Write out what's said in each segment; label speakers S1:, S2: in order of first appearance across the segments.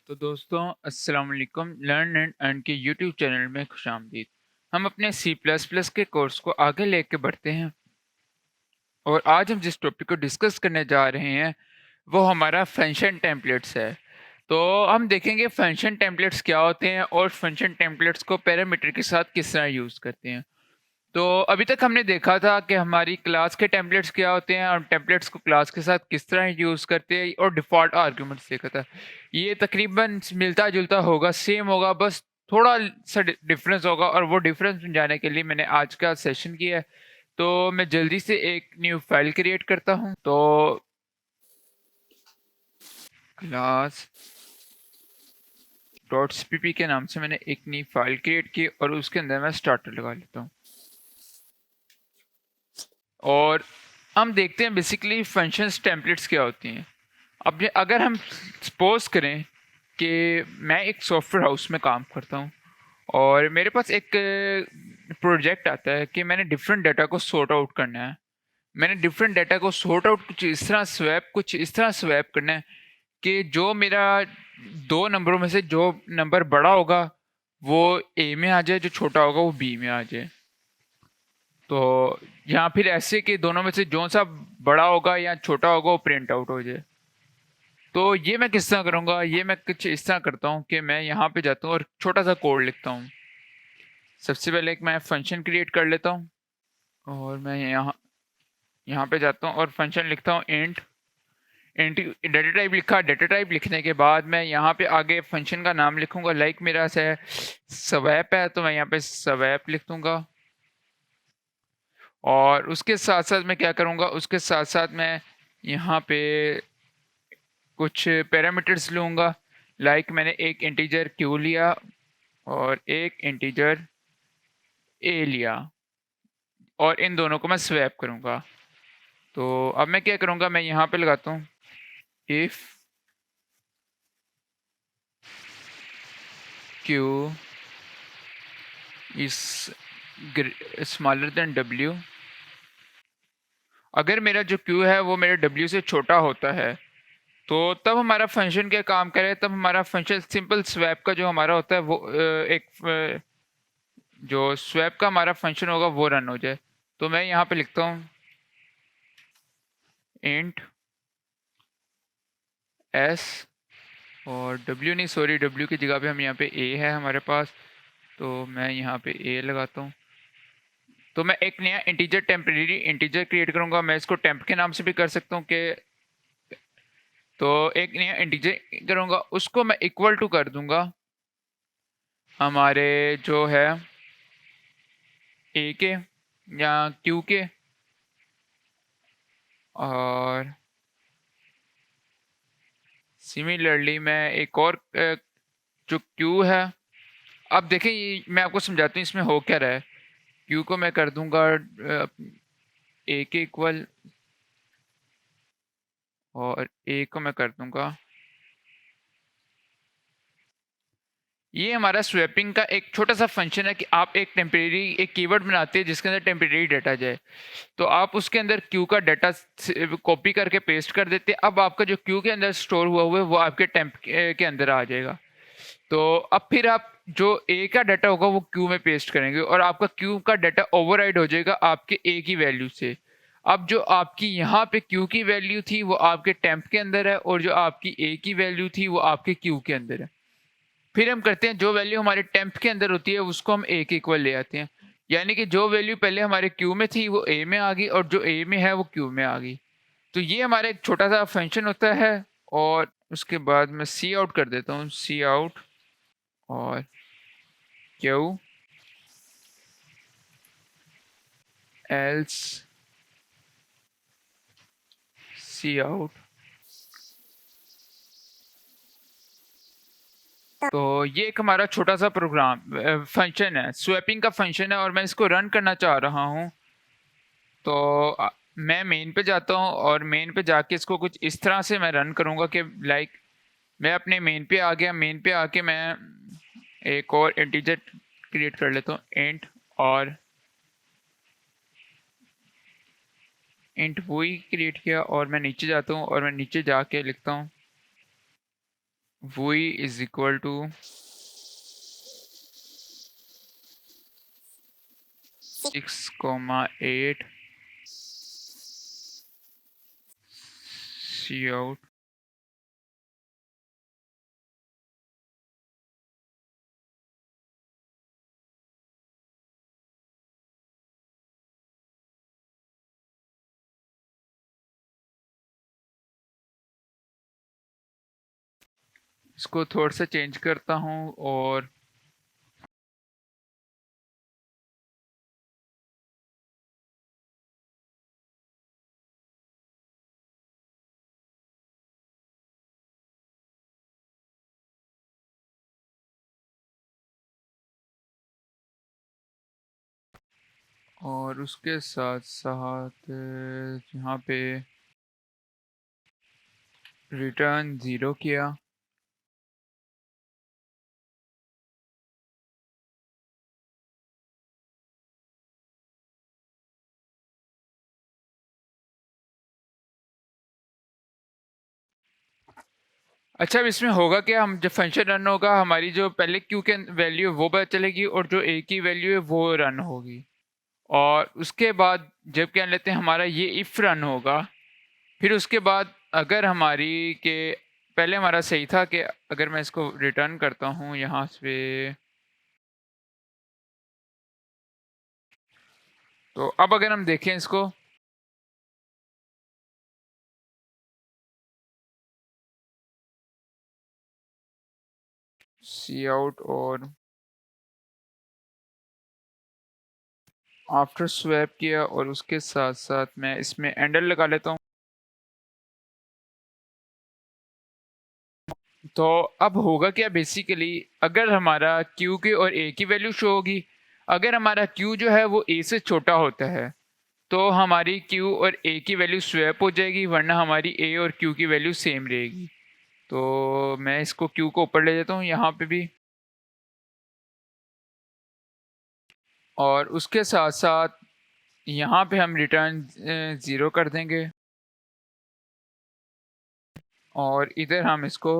S1: तो दोस्तों अस्सलाम वालेकुम लर्न एंड अर्न के यूट्यूब चैनल में खुशामदीद। हम अपने सी प्लस प्लस के कोर्स को आगे लेके बढ़ते हैं और आज हम जिस टॉपिक को डिस्कस करने जा रहे हैं वो हमारा फंक्शन टेम्पलेट्स है। तो हम देखेंगे फंक्शन टेम्पलेट्स क्या होते हैं और फंक्शन टेम्पलेट्स को पैरामीटर के साथ किस तरह यूज़ करते हैं। तो अभी तक हमने देखा था कि हमारी क्लास के टेम्पलेट्स क्या होते हैं और टेम्पलेट्स को क्लास के साथ किस तरह यूज़ करते हैं और डिफ़ॉल्ट आर्ग्यूमेंट्स देखा था। ये तकरीबन मिलता जुलता होगा, सेम होगा, बस थोड़ा सा डिफरेंस होगा और वो डिफरेंस समझाने के लिए मैंने आज का सेशन किया है। तो मैं जल्दी से एक न्यू फाइल क्रिएट करता हूँ। तो क्लास डॉट cpp के नाम से मैंने एक नई फाइल क्रिएट की और उसके अंदर मैं स्टार्टर लगा लेता हूँ। और हम देखते हैं बेसिकली फंक्शंस टेम्पलेट्स क्या होती हैं। अब अगर हम सपोज करें कि मैं एक सॉफ्टवेयर हाउस में काम करता हूँ और मेरे पास एक प्रोजेक्ट आता है कि मैंने डिफरेंट डाटा को सॉर्ट आउट करना है। मैंने डिफरेंट डाटा को सॉर्ट आउट कुछ इस तरह स्वैप करना है कि जो मेरा दो नंबरों में से जो नंबर बड़ा होगा वो ए में आ जाए, जो छोटा होगा वो बी में आ जाए। तो या फिर ऐसे कि दोनों में से जो सा बड़ा होगा या छोटा होगा वो प्रिंट आउट हो जाए। तो ये मैं किस तरह करूँगा, ये मैं कुछ इस तरह करता हूँ कि मैं यहाँ पे जाता हूँ और छोटा सा कोड लिखता हूँ। सबसे पहले एक मैं फंक्शन क्रिएट कर लेता हूँ और मैं यहाँ यहाँ पे जाता हूँ और फंक्शन लिखता हूँ इंट इंट डेटा टाइप लिखा। डेटा टाइप लिखने के बाद मैं यहाँ पे आगे फंक्शन का नाम लिखूँगा। लाइक मेरा से स्वैप है तो मैं यहाँ पे स्वैप लिख दूँगा। और उसके साथ साथ मैं क्या करूँगा, उसके साथ साथ मैं यहाँ पे कुछ पैरामीटर्स लूँगा। लाइक मैंने एक इंटीजर क्यू लिया और एक इंटीजर ए लिया और इन दोनों को मैं स्वैप करूँगा। तो अब मैं क्या करूँगा, मैं यहाँ पे लगाता हूँ if Q is smaller than W. अगर मेरा जो क्यू है वो मेरे डब्ल्यू से छोटा होता है तो तब हमारा फंक्शन क्या काम करे, तब हमारा फंक्शन सिंपल स्वैप का जो हमारा होता है वो जो स्वैप का हमारा फंक्शन होगा वो रन हो जाए। तो मैं यहाँ पे लिखता हूँ इंट एस और डब्ल्यू नहीं, सॉरी, डब्ल्यू की जगह पे हम यहाँ पे ए है हमारे पास, तो मैं यहाँ पे ए लगाता हूँ। तो मैं एक नया इंटीजर टेम्परेरी इंटीजर क्रिएट करूँगा। मैं इसको टेम्प के नाम से भी कर सकता हूँ कि तो एक नया इंटीजर करूँगा, उसको मैं इक्वल टू कर दूंगा हमारे जो है ए के या क्यू के। और सिमिलरली मैं एक और जो क्यू है, अब देखें ये मैं आपको समझाता हूँ इसमें हो क्या रहा है। क्यू को मैं कर दूंगा ए के इक्वल और ए को मैं कर दूंगा। ये हमारा स्वैपिंग का एक छोटा सा फंक्शन है कि आप एक टेम्परेरी एक कीवर्ड बनाते हैं जिसके अंदर टेम्परेरी डाटा जाए, तो आप उसके अंदर क्यू का डाटा कॉपी करके पेस्ट कर देते हैं। अब आपका जो क्यू के अंदर स्टोर हुआ हुआ है वो आपके टेम्प के अंदर आ जाएगा। तो अब फिर आप जो ए का डाटा होगा वो क्यू में पेस्ट करेंगे और आपका क्यू का डाटा ओवरराइड हो जाएगा आपके ए की वैल्यू से। अब जो आपकी यहाँ पे क्यू की वैल्यू थी वो आपके टेम्प के अंदर है और जो आपकी ए की वैल्यू थी वो आपके क्यू के अंदर है। फिर हम करते हैं जो वैल्यू हमारे टेम्प के अंदर होती है उसको हम ए के इक्वल ले आते हैं। यानी कि जो वैल्यू पहले हमारे क्यू में थी वो ए में आ गई और जो ए में है वो क्यू में आ गई। तो ये हमारा एक छोटा सा फंक्शन होता है। और उसके बाद मैं सी आउट कर देता हूँ, सी आउट और क्यू एल्स सी आउट। तो ये एक हमारा छोटा सा प्रोग्राम फंक्शन है, स्वैपिंग का फंक्शन है और मैं इसको रन करना चाह रहा हूँ। तो मैं मेन पे जाता हूँ और मेन पे जाके इसको कुछ इस तरह से मैं रन करूँगा कि लाइक मैं अपने मेन पे आ गया। मेन पे आके मैं एक और इंटीजर क्रिएट कर लेता हूँ इंट और इंट वो ही क्रिएट किया और मैं नीचे जाता हूँ और मैं नीचे जाके लिखता हूँ वही is equal to 6,8 C out. इसको थोड़ा सा चेंज करता हूँ और उसके साथ साथ यहाँ पे रिटर्न ज़ीरो किया। अच्छा, अब इसमें होगा क्या, हम जब फंक्शन रन होगा हमारी जो पहले क्यू के वैल्यू है वो पता चलेगी और जो ए की वैल्यू है वो रन होगी। और उसके बाद जब क्या लेते हैं हमारा ये इफ रन होगा, फिर उसके बाद अगर हमारी के पहले हमारा सही था कि अगर मैं इसको रिटर्न करता हूँ यहाँ से, तो अब अगर हम देखें इसको, सी आउट और आफ्टर स्वैप किया और उसके साथ साथ मैं इसमें एंडर लगा लेता हूँ। तो अब होगा क्या, बेसिकली अगर हमारा Q की और A की वैल्यू शो होगी, अगर हमारा Q जो है वो A से छोटा होता है तो हमारी Q और A की वैल्यू स्वैप हो जाएगी, वरना हमारी A और Q की वैल्यू सेम रहेगी। तो मैं इसको Q को ऊपर ले देता हूँ यहाँ पे भी, और उसके साथ साथ यहाँ पे हम रिटर्न ज़ीरो कर देंगे और इधर हम इसको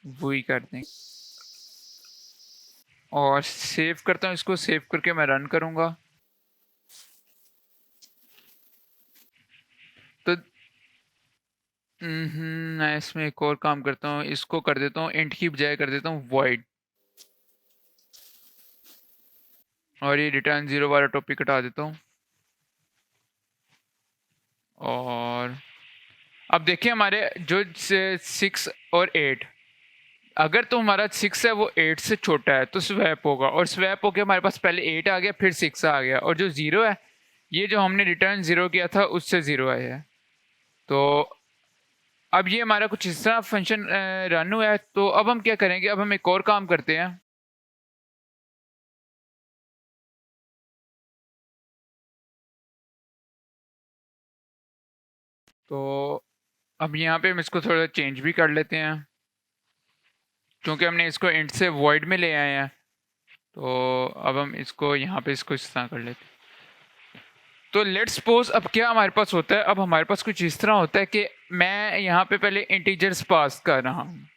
S1: वही कर देंगे। और सेव करता हूँ, इसको सेव करके मैं रन करूँगा। तो मैं इसमें एक और काम करता हूँ, इसको कर देता हूँ इंट की बजाय कर देता हूँ वॉइड, और ये रिटर्न ज़ीरो वाला टॉपिक हटा देता हूँ। और अब देखिए हमारे जो 6 और 8, अगर तो हमारा 6 है वो 8 से छोटा है तो स्वैप होगा, और स्वैप होके हमारे पास पहले 8 आ गया फिर 6 आ गया, और जो ज़ीरो है ये जो हमने रिटर्न ज़ीरो किया था उससे ज़ीरो आया है। तो अब ये हमारा कुछ इस तरह फंक्शन रन हुआ है। तो अब हम क्या करेंगे, अब हम एक और काम करते हैं। तो अब यहाँ पे हम इसको थोड़ा चेंज भी कर लेते हैं, क्योंकि हमने इसको इंट से वॉइड में ले आए हैं। तो अब हम इसको यहाँ पे इसको इस तरह कर लेते हैं। तो लेट्स सपोज अब क्या हमारे पास होता है, अब हमारे पास कुछ इस तरह होता है कि मैं यहाँ पे पहले इंटीजर्स पास कर रहा हूँ।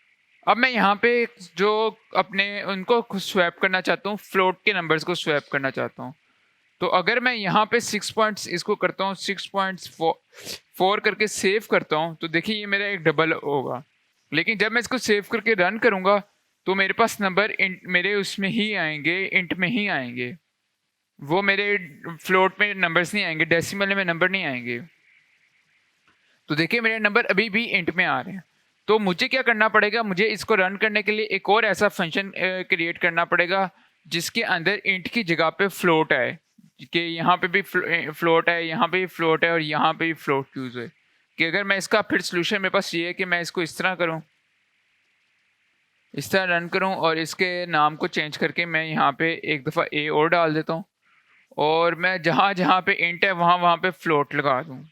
S1: अब मैं यहाँ पे जो अपने उनको स्वैप करना चाहता हूँ, फ्लोट के नंबर्स को स्वैप करना चाहता हूँ। तो अगर मैं यहाँ पे 6 पॉइंट्स इसको करता हूँ, 6.4 करके सेव करता हूँ, तो देखिए ये मेरा एक डबल होगा। लेकिन जब मैं इसको सेव करके रन करूँगा तो मेरे पास नंबर इंट मेरे उसमें ही आएंगे, इंट में ही आएंगे, वो मेरे फ्लोट में नंबर्स नहीं आएंगे, डेसिमल में नंबर नहीं आएंगे। तो देखिए मेरे नंबर अभी भी इंट में आ रहे हैं। तो मुझे क्या करना पड़ेगा, मुझे इसको रन करने के लिए एक और ऐसा फंक्शन क्रिएट करना पड़ेगा जिसके अंदर इंट की जगह पे फ्लोट है, कि यहाँ पे भी फ्लोट है, यहाँ पे भी फ्लोट है और यहाँ पे भी फ्लोट यूज है। कि अगर मैं इसका फिर सोल्यूशन मेरे पास ये है कि मैं इसको इस तरह करूँ, इस तरह रन करूँ और इसके नाम को चेंज करके मैं यहाँ पे एक दफ़ा ए और डाल देता हूँ, और मैं जहाँ जहाँ पे इंट है वहाँ वहाँ पे फ्लोट लगा दूँ।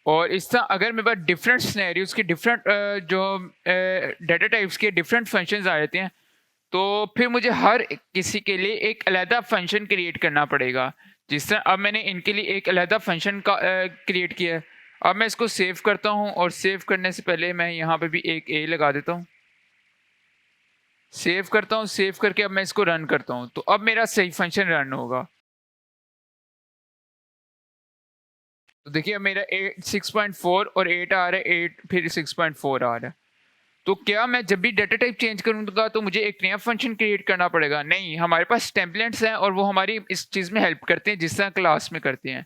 S1: और इस तरह अगर मेरे पास डिफरेंट सिनेरियोज के डिफरेंट जो डाटा टाइप्स के डिफरेंट फंक्शंस आ जाते हैं, तो फिर मुझे हर किसी के लिए एक अलहदा फंक्शन क्रिएट करना पड़ेगा। जिस तरह अब मैंने इनके लिए एक अलहदा फंक्शन का क्रिएट किया है। अब मैं इसको सेव करता हूँ और सेव करने से पहले मैं यहाँ पे भी एक ए लगा देता हूँ। सेव करता हूँ, सेव करके अब मैं इसको रन करता हूँ, तो अब मेरा सही फंक्शन रन होगा। तो देखिए अब मेरा 6.4 और 8 आ रहा है, 8 फिर 6.4 आ रहा है। तो क्या मैं जब भी डेटा टाइप चेंज करूंगा तो मुझे एक नया फंक्शन क्रिएट करना पड़ेगा? नहीं, हमारे पास टेम्पलेट्स हैं और वो हमारी इस चीज़ में हेल्प करते हैं जिस तरह क्लास में करते हैं।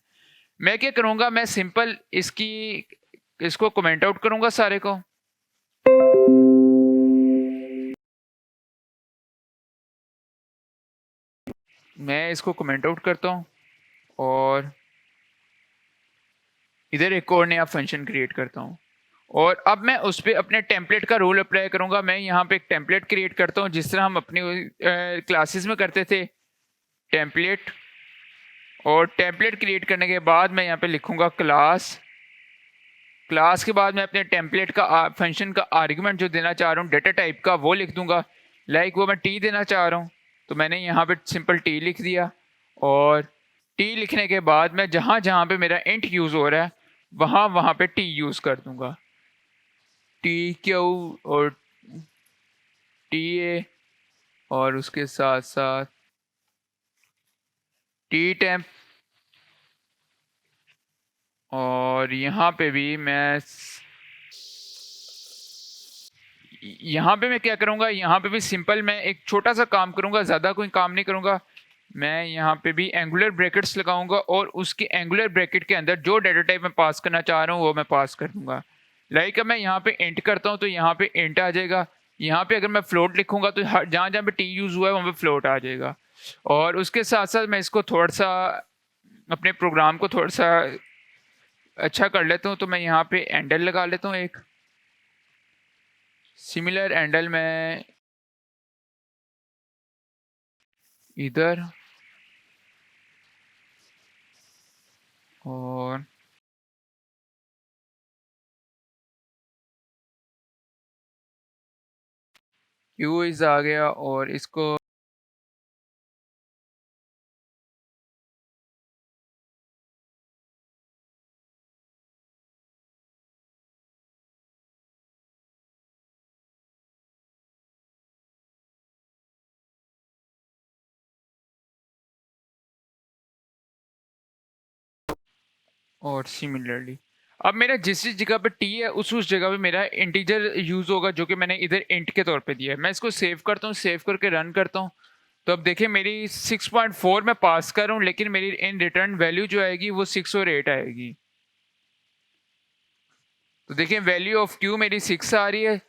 S1: मैं क्या करूंगा, मैं सिंपल इसको कमेंट आउट करूंगा सारे को। मैं इसको कमेंट आउट करता हूँ और इधर एक और नया फंक्शन क्रिएट करता हूँ और अब मैं उस पर अपने टेम्पलेट का रूल अप्लाई करूँगा। मैं यहाँ पे एक टेम्पलेट क्रिएट करता हूँ जिस तरह हम अपनी क्लासेस में करते थे, टेम्पलेट। और टेम्पलेट क्रिएट करने के बाद मैं यहाँ पे लिखूँगा क्लास। क्लास के बाद मैं अपने टेम्पलेट का फंक्शन का आर्गुमेंट जो देना चाह रहा हूँ डेटा टाइप का वो लिख दूंगा। लाइक वो मैं टी देना चाह रहा हूँ तो मैंने यहाँ पे सिंपल टी लिख दिया। और टी लिखने के बाद मैं जहाँ जहाँ पे मेरा इंट यूज़ हो रहा है वहाँ वहाँ पे टी यूज़ कर दूंगा, टी क्यू और टी ए, और उसके साथ साथ टी टेम्प। और यहाँ पे भी मैं क्या करूँगा, यहाँ पे भी सिंपल मैं एक छोटा सा काम करूँगा, ज़्यादा कोई काम नहीं करूँगा। मैं यहाँ पे भी एंगुलर ब्रैकेट्स लगाऊंगा और उसके एंगुलर ब्रैकेट के अंदर जो डेटा टाइप मैं पास करना चाह रहा हूँ वो मैं पास कर दूंगा। लाइक मैं यहाँ पे इंट करता हूँ तो यहाँ पे इंट आ जाएगा। यहाँ पे अगर मैं फ्लोट लिखूंगा तो जहाँ जहाँ पे टी यूज़ हुआ है वहाँ पे फ्लोट आ जाएगा। और उसके साथ साथ मैं इसको थोड़ा सा अपने प्रोग्राम को थोड़ा सा अच्छा कर लेता हूँ, तो मैं यहाँ पे एंडल लगा लेता हूँ एक सिमिलर एंडल मैं इधर, और क्यू इज आ गया और इसको और सिमिलरली अब मेरा जिस जिस जगह पे टी है उस जगह पे मेरा इंटीजर यूज़ होगा जो कि मैंने इधर इंट के तौर पे दिया है। मैं इसको सेव करता हूँ, सेव करके रन करता हूँ। तो अब देखिए मेरी 6.4 मैं पास कर रहा हूँ लेकिन मेरी इन रिटर्न वैल्यू जो आएगी वो 6 और 8 आएगी। तो देखिए वैल्यू ऑफ क्यू मेरी 6 आ रही है,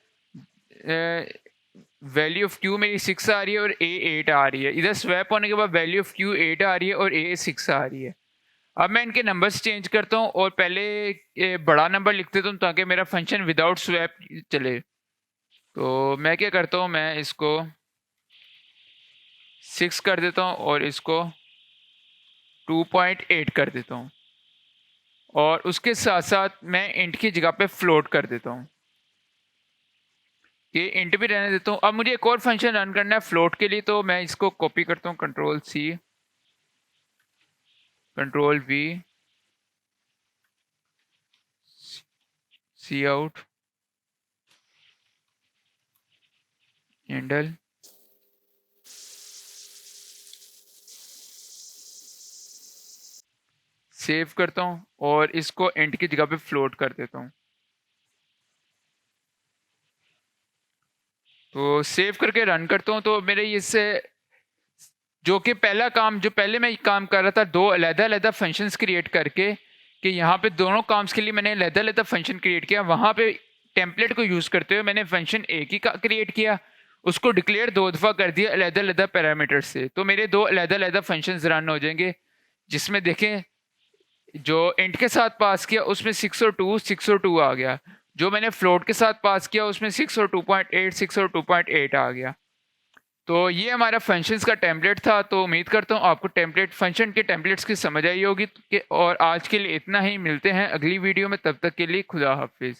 S1: वैल्यू ऑफ क्यू मेरी 6 आ रही है और ए 8 आ रही है। इधर स्वैप होने के बाद वैल्यू ऑफ क्यू 8 आ रही है और ए 6 आ रही है। अब मैं इनके नंबर्स चेंज करता हूँ और पहले बड़ा नंबर लिख देता हूँ ताकि मेरा फंक्शन विदाउट स्वैप चले। तो मैं क्या करता हूँ, मैं इसको 6 कर देता हूँ और इसको 2.8 कर देता हूँ और उसके साथ साथ मैं इंट की जगह पे फ्लोट कर देता हूँ। ये इंट भी रहने देता हूँ। अब मुझे एक और फंक्शन रन करना है फ्लोट के लिए, तो मैं इसको कॉपी करता हूँ, control C control we, C out, handle, save करता हूँ और इसको इंट की जगह पे फ्लोट कर देता हूँ। तो सेव करके रन करता हूँ तो मेरे इससे जो कि पहला काम जो पहले मैं काम कर रहा था, दो अलग-अलग फंक्शंस क्रिएट करके कि यहाँ पे दोनों काम्स के लिए मैंने अलग-अलग फंक्शन क्रिएट किया। वहाँ पे टेम्पलेट को यूज़ करते हुए मैंने फंक्शन एक ही का क्रिएट किया, उसको डिक्लेयर 2 दफ़ा कर दिया अलग-अलग पैरामीटर से। तो मेरे 2 अलग-अलग फंक्शंस रन हो जाएंगे जिसमें देखें जो इंट के साथ पास किया उसमें 6 और 2 आ गया, जो मैंने फ्लोट के साथ पास किया उसमें 6 और 2.8 6 और 2.8 आ गया। तो ये हमारा फंक्शंस का टेम्पलेट था। तो उम्मीद करता हूँ आपको टेम्पलेट फंक्शन के टेम्पलेट्स की समझ आई होगी और आज के लिए इतना ही। मिलते हैं अगली वीडियो में, तब तक के लिए खुदा हाफिज़।